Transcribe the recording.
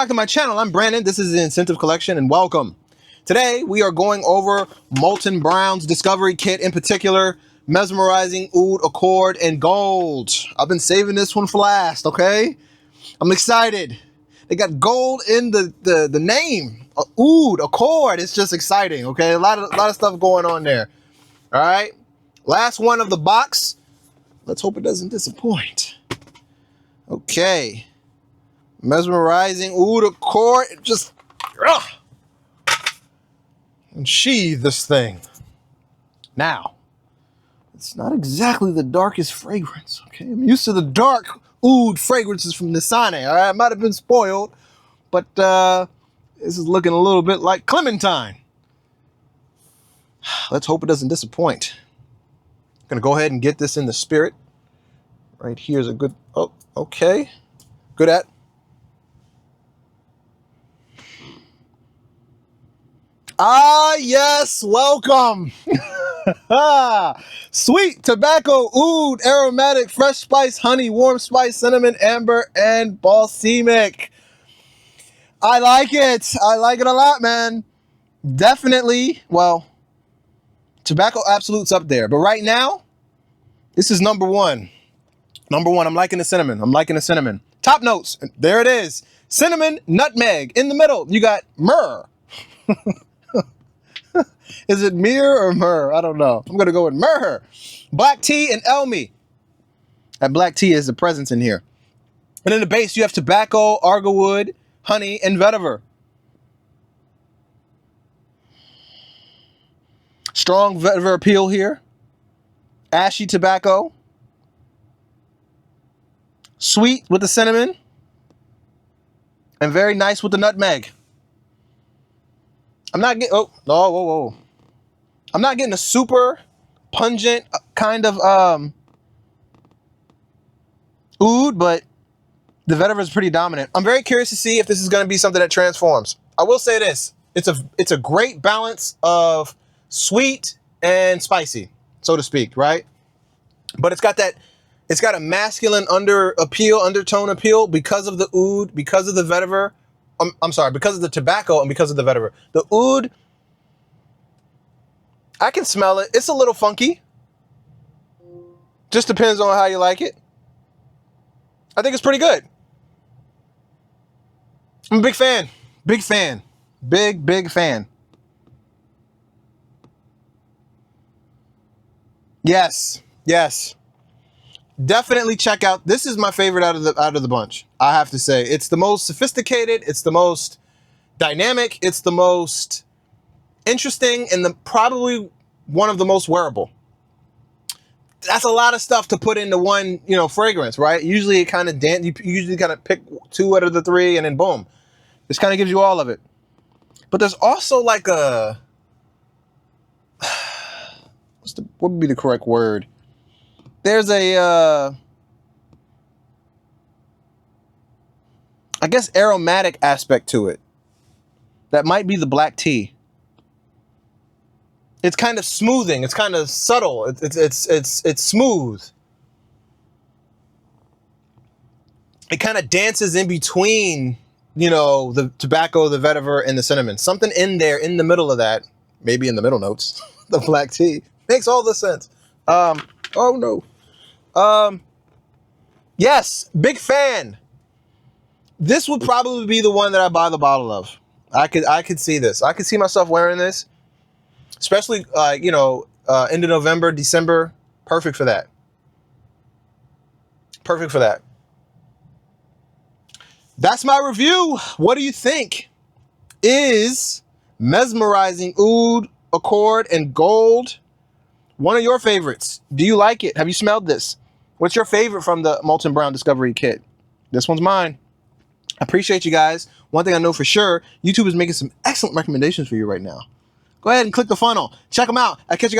Back to my channel. I'm Brandon. This is the InScentive Collection, and welcome. Today we are going over Molton Brown's Discovery Kit, in particular Mesmerizing Oud Accord Gold. I've been saving this one for last. Okay, I'm excited. They got gold in the name. Oud Accord. It's just exciting. Okay, a lot of stuff going on there. All right, last one of the box. Let's hope it doesn't disappoint. Okay. Mesmerizing Oud Accord. Just unsheathe this thing. Now, it's not exactly the darkest fragrance. Okay, I'm used to the dark oud fragrances from Nisane. All right, I might have been spoiled, but this is looking a little bit like Clementine. Let's hope it doesn't disappoint. I'm gonna go ahead and get this in the spirit. Right here's a good. Oh, okay. Good at. Ah, yes, welcome. Sweet tobacco, oud, aromatic, fresh spice, honey, warm spice, cinnamon, amber, and balsamic. I like it. I like it a lot, man. Definitely, well, tobacco absolute's up there. But right now, this is number one. Number one, I'm liking the cinnamon. I'm liking the cinnamon. Top notes, there it is. Cinnamon, nutmeg. In the middle, you got myrrh. Is it myrrh or myrrh? I don't know. I'm going to go with myrrh. Black tea and elmi. That black tea is the presence in here. And in the base, you have tobacco, argwood, honey, and vetiver. Strong vetiver appeal here. Ashy tobacco. Sweet with the cinnamon. And very nice with the nutmeg. I'm not getting, whoa. I'm not getting a super pungent kind of oud, but the vetiver is pretty dominant. I'm very curious to see if this is going to be something that transforms. I will say this. It's a great balance of sweet and spicy, so to speak, right? But it's got a masculine undertone appeal because of the oud, because of the vetiver. I'm sorry, because of the tobacco and because of the vetiver. The oud, I can smell it. It's a little funky. Just depends on how you like it. I think it's pretty good. I'm a big fan. Big fan. Big fan. Yes. Definitely check out. This is my favorite out of the bunch. I have to say, it's the most sophisticated, it's the most dynamic, it's the most interesting, and probably one of the most wearable. That's a lot of stuff to put into one, fragrance, right? Usually it kind of you usually kind of pick two out of the three, and then boom, this kind of gives you all of it. But there's also like a what would be the correct word? There's a, I guess, aromatic aspect to it. That might be the black tea. It's kind of smoothing. It's kind of subtle. It's smooth. It kind of dances in between, the tobacco, the vetiver, and the cinnamon. Something in there, in the middle of that, maybe in the middle notes, the black tea. Makes all the sense. Oh no. Yes, big fan. This would probably be the one that I buy the bottle of. I could see this. I could see myself wearing this, especially end of November, December. Perfect for that. Perfect for that. That's my review. What do you think? Is Mesmerizing Oud Accord Gold one of your favorites? Do you like it? Have you smelled this? What's your favorite from the Molton Brown Discovery Kit? This one's mine. I appreciate you guys. One thing I know for sure, YouTube is making some excellent recommendations for you right now. Go ahead and click the funnel. Check them out. I'll catch you guys.